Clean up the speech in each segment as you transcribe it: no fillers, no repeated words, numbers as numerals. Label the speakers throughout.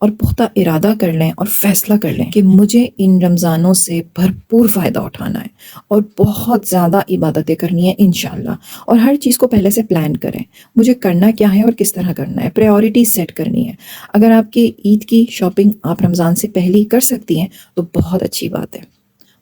Speaker 1: اور پختہ ارادہ کر لیں اور فیصلہ کر لیں کہ مجھے ان رمضانوں سے بھرپور فائدہ اٹھانا ہے اور بہت زیادہ عبادتیں کرنی ہیں انشاءاللہ، اور ہر چیز کو پہلے سے پلان کریں، مجھے کرنا کیا ہے اور کس طرح کرنا ہے، پریورٹی سیٹ کرنی ہے۔ اگر آپ کی عید کی شاپنگ آپ رمضان سے پہلے ہی کر سکتی ہیں تو بہت اچھی بات ہے،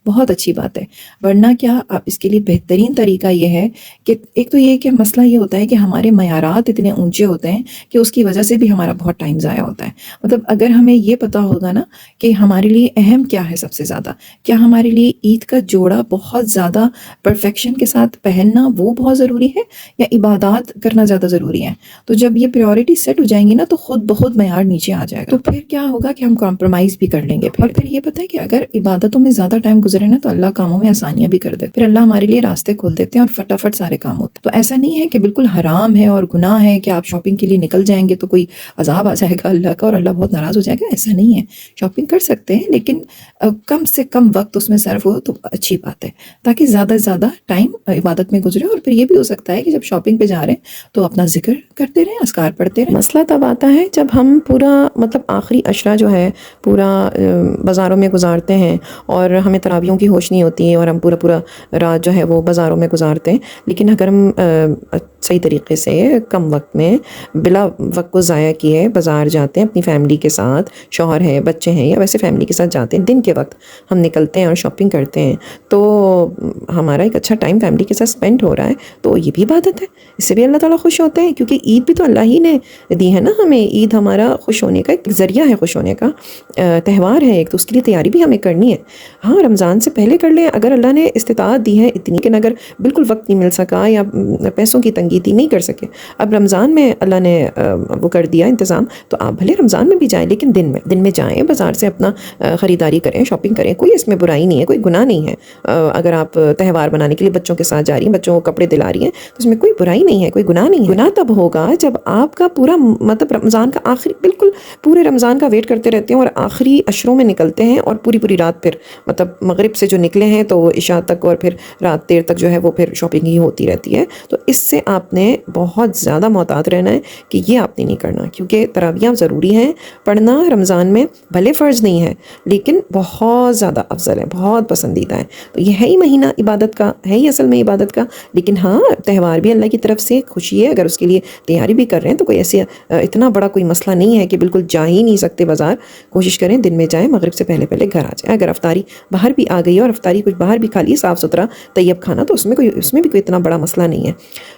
Speaker 1: بہت اچھی بات ہے۔ ورنہ کیا، آپ اس کے لیے بہترین طریقہ یہ ہے کہ ایک تو یہ کہ مسئلہ یہ ہوتا ہے کہ ہمارے معیارات اتنے اونچے ہوتے ہیں کہ اس کی وجہ سے بھی ہمارا بہت ٹائم ضائع ہوتا ہے۔ مطلب اگر ہمیں یہ پتہ ہوگا نا کہ ہمارے لیے اہم کیا ہے، سب سے زیادہ کیا ہمارے لیے عید کا جوڑا بہت زیادہ پرفیکشن کے ساتھ پہننا وہ بہت ضروری ہے یا عبادات کرنا زیادہ ضروری ہے، تو جب یہ پریورٹی سیٹ ہو جائیں گی نا تو خود بخود معیار نیچے آ جائے گا، تو پھر کیا ہوگا کہ ہم کمپرومائز بھی کر لیں گے۔ اور پھر یہ پتہ ہے کہ اگر عبادتوں میں زیادہ ٹائم گزرے نا تو اللہ کاموں میں آسانیاں بھی کر دیتے، پھر اللہ ہمارے لیے راستے کھول دیتے ہیں اور فٹافٹ سارے کام ہوتے ہیں۔ تو ایسا نہیں ہے کہ بالکل حرام ہے اور گناہ ہے کہ آپ شاپنگ کے لیے نکل جائیں گے تو کوئی عذاب آ جائے گا اللہ کا اور اللہ بہت ناراض ہو جائے گا، ایسا نہیں ہے۔ شاپنگ کر سکتے ہیں لیکن کم سے کم وقت اس میں صرف ہو تو اچھی بات ہے، تاکہ زیادہ سے زیادہ ٹائم عبادت میں گزرے۔ اور پھر یہ بھی ہو سکتا ہے کہ جب شاپنگ پہ جا رہے ہیں تو اپنا ذکر کرتے رہیں، اذکار پڑھتے رہیں۔
Speaker 2: مسئلہ تب آتا ہے جب ہم پورا مطلب آخری عشرہ جو ہے پورا بازاروں میں گزارتے ہیں اور ہمیں تراویحوں کی ہوش نہیں ہوتی ہے اور ہم پورا رات جو ہے وہ بازاروں میں گزارتے ہیں، لیکن اگر ہم صحیح طریقے سے کم وقت میں بلا وقت کو ضائع کیے بازار جاتے ہیں اپنی فیملی کے ساتھ، شوہر ہے، بچے ہیں، یا ویسے فیملی کے ساتھ جاتے ہیں، دن کے وقت ہم نکلتے ہیں اور شاپنگ کرتے ہیں تو ہمارا ایک اچھا ٹائم فیملی کے ساتھ اسپینڈ ہو رہا ہے، تو یہ بھی عبادت ہے، اس سے بھی اللہ تعالیٰ خوش ہوتے ہیں، کیونکہ عید بھی تو اللہ ہی نے دی ہے نا ہمیں۔ عید ہمارا خوش ہونے کا ایک ذریعہ ہے، خوش ہونے کا تہوار ہے ایک، تو اس کے لیے تیاری بھی ہمیں کرنی ہے۔ ہاں، رمضان سے پہلے کر لیں اگر اللہ نے استطاعت دی ہے اتنی، لیکن اگر بالکل وقت نہیں مل سکا یا پیسوں کی تنگی تھی نہیں کر سکے، اب رمضان میں اللہ نے وہ کر دیا انتظام، تو آپ بھلے رمضان میں بھی جائیں لیکن دن میں جائیں، بازار سے اپنا خریداری کریں، شاپنگ کریں، کوئی اس میں برائی نہیں ہے، کوئی گناہ نہیں ہے۔ اگر آپ تہوار بنانے کے لیے بچوں کے ساتھ جا رہی ہیں، بچوں کو کپڑے دلا رہی ہیں، تو اس میں کوئی برائی نہیں ہے، کوئی گناہ نہیں ہے۔ گناہ تب ہوگا جب آپ کا پورا مطلب رمضان کا آخری، بالکل پورے رمضان کا ویٹ کرتے رہتے ہیں اور آخری عشروں میں نکلتے ہیں اور پوری رات پھر مطلب مغرب سے جو نکلے ہیں تو عشاء تک اور پھر رات دیر تک جو ہے وہ پھر شاپنگ ہی ہوتی رہتی ہے، تو اس سے آپ نے بہت زیادہ محتاط رہنا ہے کہ یہ آپ نے نہیں کرنا، کیونکہ تراویح ضروری ہیں پڑھنا رمضان میں، بھلے فرض نہیں ہے لیکن بہت زیادہ افضل ہے، بہت پسندیدہ ہے۔ تو یہ ہے ہی مہینہ عبادت کا، ہے ہی اصل میں عبادت کا، لیکن ہاں تہوار بھی اللہ کی طرف سے خوشی ہے، اگر اس کے لیے تیاری بھی کر رہے ہیں تو کوئی ایسے اتنا بڑا کوئی مسئلہ نہیں ہے کہ بالکل جا ہی نہیں سکتے بازار۔ کوشش کریں دن میں جائیں، مغرب سے پہلے گھر آ جائیں۔ اگر افطاری باہر بھی آ گئی ہے اور افطاری کچھ باہر بھی کھا لی صاف ستھرا طیب کھانا، تو اس میں بھی کوئی اتنا بڑا مسئلہ نہیں ہے،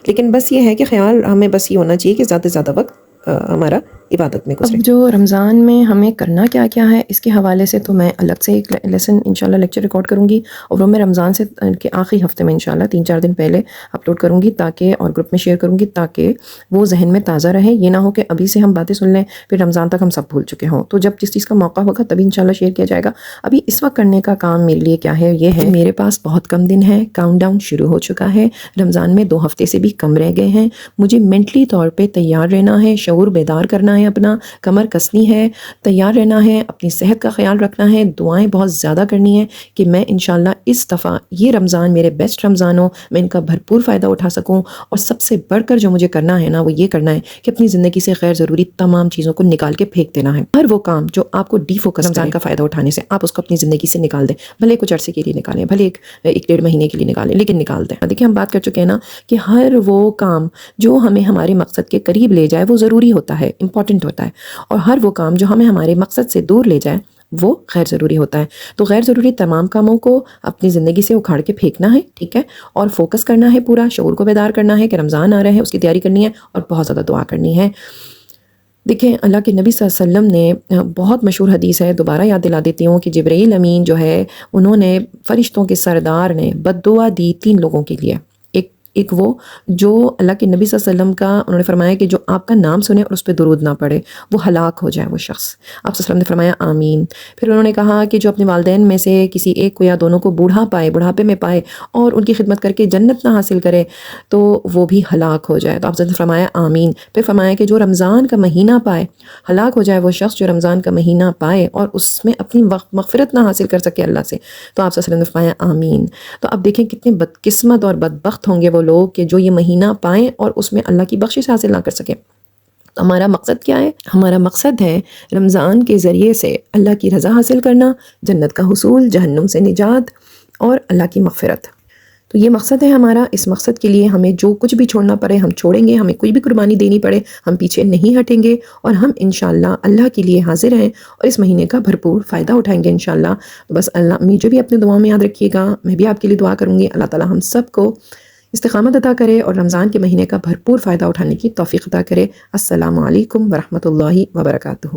Speaker 2: لیکن بس یہ ہے کہ خیال ہمیں بس یہ ہونا چاہیے کہ زیادہ سے زیادہ وقت ہمارا عبادت میں گزرے۔ اب جو رمضان میں ہمیں کرنا کیا ہے اس کے حوالے سے تو میں الگ سے ایک لیسن انشاءاللہ لیکچر ریکارڈ کروں گی، اور وہ میں رمضان سے کے آخری ہفتے میں انشاءاللہ 3-4 دن پہلے اپلوڈ کروں گی، تاکہ اور گروپ میں شیئر کروں گی تاکہ وہ ذہن میں تازہ رہے۔ یہ نہ ہو کہ ابھی سے ہم باتیں سن لیں پھر رمضان تک ہم سب بھول چکے ہوں، تو جب جس چیز کا موقع ہوگا تبھی انشاءاللہ شیئر کیا جائے گا۔ ابھی اس وقت کرنے کا کام میرے لیے کیا ہے، یہ ہے میرے پاس بہت کم دن ہے، کاؤنٹ ڈاؤن شروع ہو چکا ہے، رمضان میں 2 ہفتے سے بھی کم رہ گئے ہیں، مجھے مینٹلی طور پہ تیار رہنا ہے، شعور بیدار کرنا ہے، اپنا کمر کسنی ہے، تیار رہنا ہے، اپنی صحت کا خیال رکھنا ہے، دعائیں بہت زیادہ کرنی ہے کہ میں انشاءاللہ اس دفعہ یہ رمضان میرے بیسٹ رمضان ہو، میں ان کا بھرپور فائدہ اٹھا سکوں۔ اور سب سے بڑھ کر جو مجھے کرنا ہے نا وہ یہ کرنا ہے کہ اپنی زندگی سے غیر ضروری تمام چیزوں کو نکال کے پھینک دینا ہے۔ ہر وہ کام جو آپ کو ڈی فوکس رمضان کا فائدہ اٹھانے سے آپ اس کو اپنی زندگی سے نکال دیں، بھلے کچھ عرصے کے لیے نکالیں، بھلے ایک 1.5 مہینے کے لیے نکالیں، لیکن نکال دیں۔ دیکھیں ہم بات کر چکے ہیں نا کہ ہر وہ کام جو ہمیں ہمارے مقصد کے قریب لے جائے وہ ضروری ہوتا ہے، امپورٹنٹ ہوتا ہے، اور ہر وہ کام جو ہمیں ہمارے مقصد سے دور لے جائے وہ غیر ضروری ہوتا ہے۔ تو غیر ضروری تمام کاموں کو اپنی زندگی سے اکھاڑ کے پھینکنا ہے، ٹھیک ہے، اور فوکس کرنا ہے، پورا شعور کو بیدار کرنا ہے کہ رمضان آ رہا ہے، اس کی تیاری کرنی ہے اور بہت زیادہ دعا کرنی ہے۔ دیکھیں اللہ کے نبی صلی اللہ علیہ وسلم نے بہت مشہور حدیث ہے، دوبارہ یاد دلا دیتی ہوں کہ جبرائیل امین جو ہے انہوں نے فرشتوں کے سردار نے بد دعا دی 3 لوگوں کے لیے۔ ایک وہ جو اللہ کے نبی صلی اللہ علیہ وسلم کا انہوں نے فرمایا کہ جو آپ کا نام سنے اور اس پہ درود نہ پڑے وہ ہلاک ہو جائے وہ شخص، آپ صلی اللہ علیہ وسلم نے فرمایا آمین۔ پھر انہوں نے کہا کہ جو اپنے والدین میں سے کسی ایک کو یا دونوں کو بڑھاپے میں پائے اور ان کی خدمت کر کے جنت نہ حاصل کرے تو وہ بھی ہلاک ہو جائے، تو آپ صلی اللہ علیہ وسلم نے فرمایا آمین۔ پھر فرمایا کہ جو رمضان کا مہینہ پائے، ہلاک ہو جائے وہ شخص جو رمضان کا مہینہ پائے اور اس میں اپنی مغفرت نہ حاصل کر سکے اللہ سے، تو آپ صلی اللہ علیہ وسلم نے فرمایا آمین۔ تو اب دیکھیں کتنے بدقسمت اور بدبخت ہوں گے وہ لوگ کہ جو یہ مہینہ پائیں اور اس میں اللہ کی بخشش حاصل نہ کر سکیں۔ تو ہمارا مقصد کیا ہے؟ ہمارا مقصد ہے رمضان کے ذریعے سے اللہ کی رضا حاصل کرنا، جنت کا حصول، جہنم سے نجات اور اللہ کی مغفرت۔ تو یہ مقصد ہے ہمارا۔ اس مقصد کے لیے ہمیں جو کچھ بھی چھوڑنا پڑے ہم چھوڑیں گے، ہمیں کوئی بھی قربانی دینی پڑے ہم پیچھے نہیں ہٹیں گے، اور ہم انشاءاللہ اللہ کے لیے حاضر ہیں اور اس مہینے کا بھرپور فائدہ اٹھائیں گے انشاءاللہ۔ بس اللہ مجھے بھی اپنے دعاؤں میں یاد رکھیے گا، میں بھی آپ کے لیے دعا کروں گی، اللہ تعالی ہم سب کو استقامت عطا کرے اور رمضان کے مہینے کا بھرپور فائدہ اٹھانے کی توفیق عطا کرے۔ السلام علیکم ورحمۃ اللہ وبرکاتہ۔